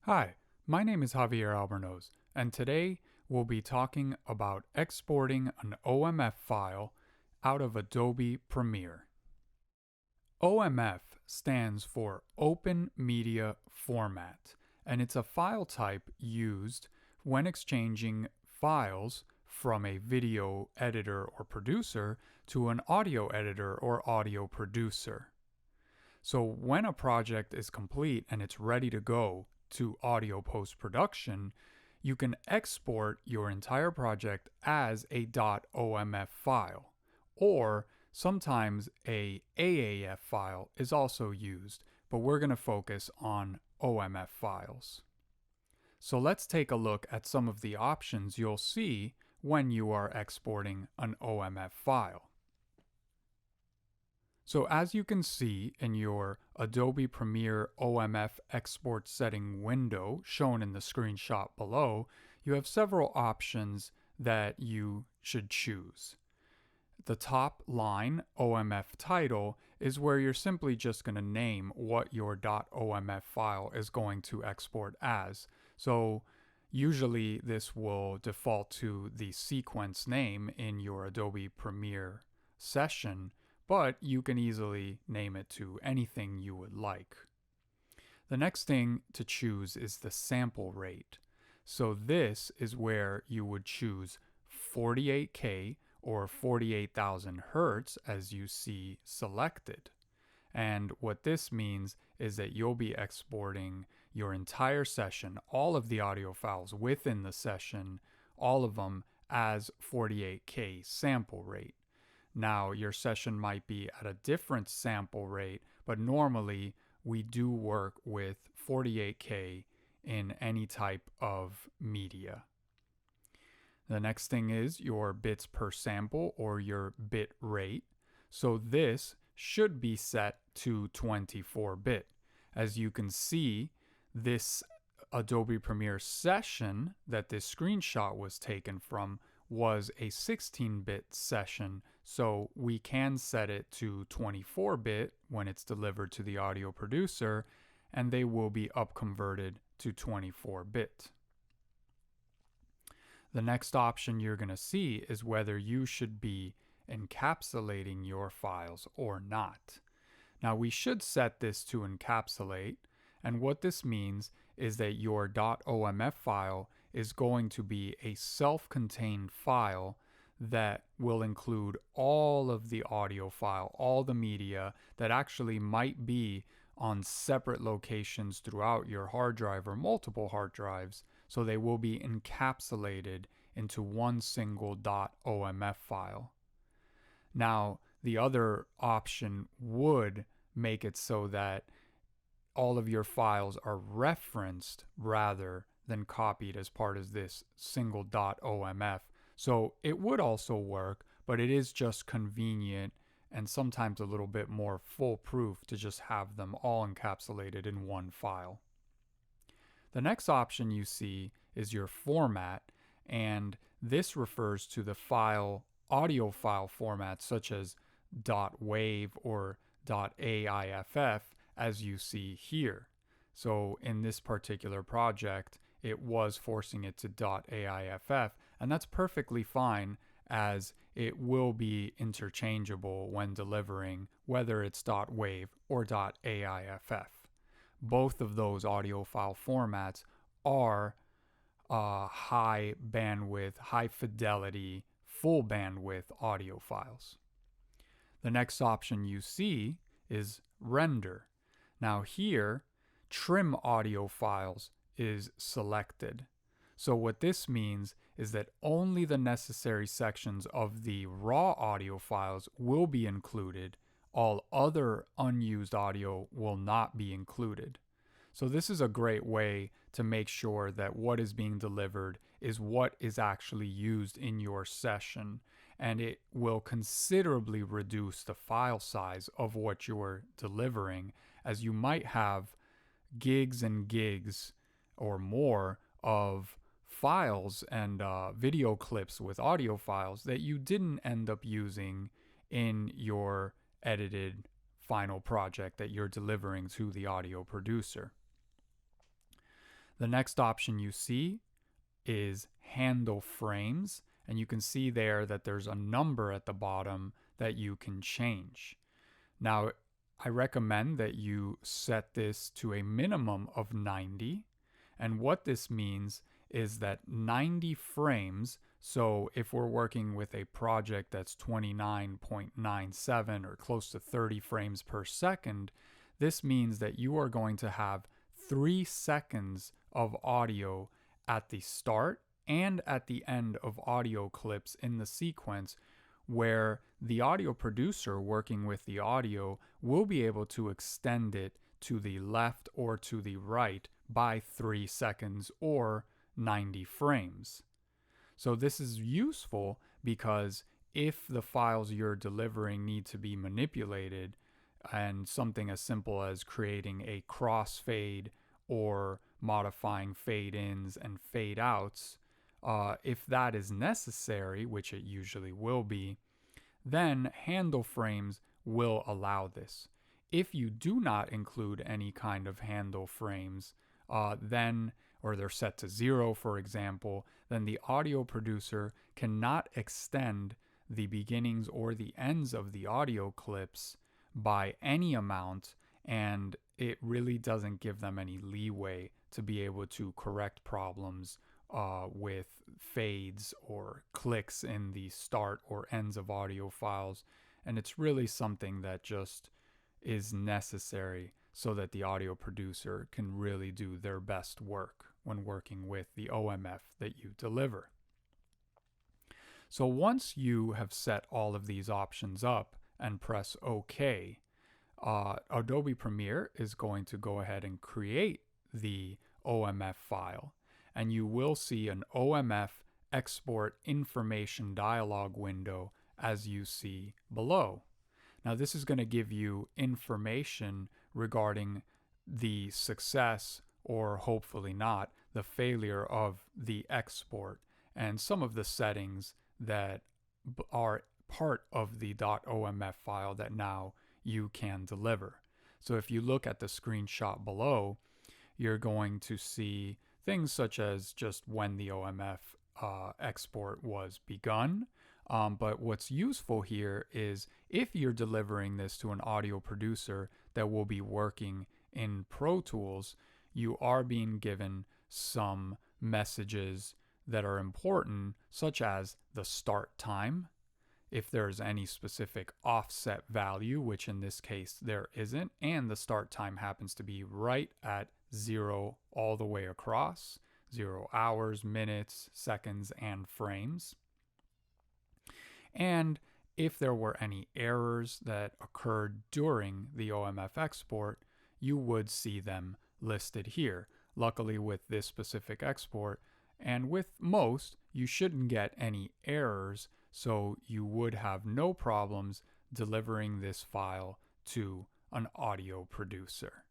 Hi, my name is Javier Albornoz, and today we'll be talking about exporting an OMF file out of Adobe Premiere. OMF stands for Open Media Format, and it's a file type used when exchanging files from a video editor or producer to an audio editor or audio producer. So when a project is complete and it's ready to go to audio post-production, you can export your entire project as a .omf file, or sometimes a AAF file is also used, but we're going to focus on OMF files. So let's take a look at some of the options you'll see when you are exporting an OMF file. So as you can see in your Adobe Premiere OMF export setting window shown in the screenshot below, you have several options that you should choose. The top line, Omf Title, is where you're simply just going to name what your .omf file is going to export as. So usually this will default to the sequence name in your Adobe Premiere session, but you can easily name it to anything you would like. The next thing to choose is the sample rate. So this is where you would choose 48K or 48,000 Hertz as you see selected. And what this means is that you'll be exporting your entire session, all of the audio files within the session, all of them as 48K sample rate. Now, your session might be at a different sample rate, but normally we do work with 48K in any type of media. The next thing is your bits per sample or your bit rate. So this should be set to 24-bit. As you can see, this Adobe Premiere session that this screenshot was taken from was a 16-bit session, so we can set it to 24-bit when it's delivered to the audio producer, and they will be upconverted to 24-bit. The next option you're going to see is whether you should be encapsulating your files or not. Now we should set this to encapsulate, and what this means is that your .omf file is going to be a self-contained file that will include all of the audio file, all the media that actually might be on separate locations throughout your hard drive or multiple hard drives, so they will be encapsulated into one single .omf file. Now, the other option would make it so that all of your files are referenced rather than copied as part of this single .omf. So it would also work, but it is just convenient and sometimes a little bit more foolproof to just have them all encapsulated in one file. The next option you see is your format, and this refers to the audio file formats such as .wav or .aiff, as you see here. So in this particular project, it was forcing it to .aiff, and that's perfectly fine as it will be interchangeable when delivering, whether it's .wav or .aiff. Both of those audio file formats are high bandwidth, high fidelity, full bandwidth audio files. The next option you see is render. Now here, trim audio files is selected. So what this means is that only the necessary sections of the raw audio files will be included. All other unused audio will not be included. So this is a great way to make sure that what is being delivered is what is actually used in your session, and it will considerably reduce the file size of what you're delivering, as you might have gigs and gigs or more of files and video clips with audio files that you didn't end up using in your edited final project that you're delivering to the audio producer. The next option you see is handle frames, and you can see there that there's a number at the bottom that you can change. Now, I recommend that you set this to a minimum of 90, and what this means is that 90 frames, so if we're working with a project that's 29.97 or close to 30 frames per second, this means that you are going to have 3 seconds of audio at the start and at the end of audio clips in the sequence, where the audio producer working with the audio will be able to extend it to the left or to the right by 3 seconds or 90 frames. So this is useful because if the files you're delivering need to be manipulated, and something as simple as creating a crossfade or modifying fade ins and fade outs, if that is necessary, which it usually will be, then handle frames will allow this. If you do not include any kind of handle frames, or they're set to 0, for example, then the audio producer cannot extend the beginnings or the ends of the audio clips by any amount, and it really doesn't give them any leeway to be able to correct problems with fades or clicks in the start or ends of audio files. And it's really something that just is necessary so that the audio producer can really do their best work when working with the OMF that you deliver. So once you have set all of these options up and press OK, Adobe Premiere is going to go ahead and create the OMF file, and you will see an OMF Export Information dialog window as you see below. Now this is going to give you information regarding the success, or hopefully not, the failure of the export, and some of the settings that are part of the .omf file that now you can deliver. So if you look at the screenshot below, you're going to see things such as just when the OMF export was begun. But what's useful here is if you're delivering this to an audio producer that will be working in Pro Tools, you are being given some messages that are important, such as the start time, if there's any specific offset value, which in this case there isn't, and the start time happens to be right at 0 all the way across, 0 hours, minutes, seconds, and frames. And if there were any errors that occurred during the OMF export, you would see them listed here. Luckily with this specific export, and with most, you shouldn't get any errors, so you would have no problems delivering this file to an audio producer.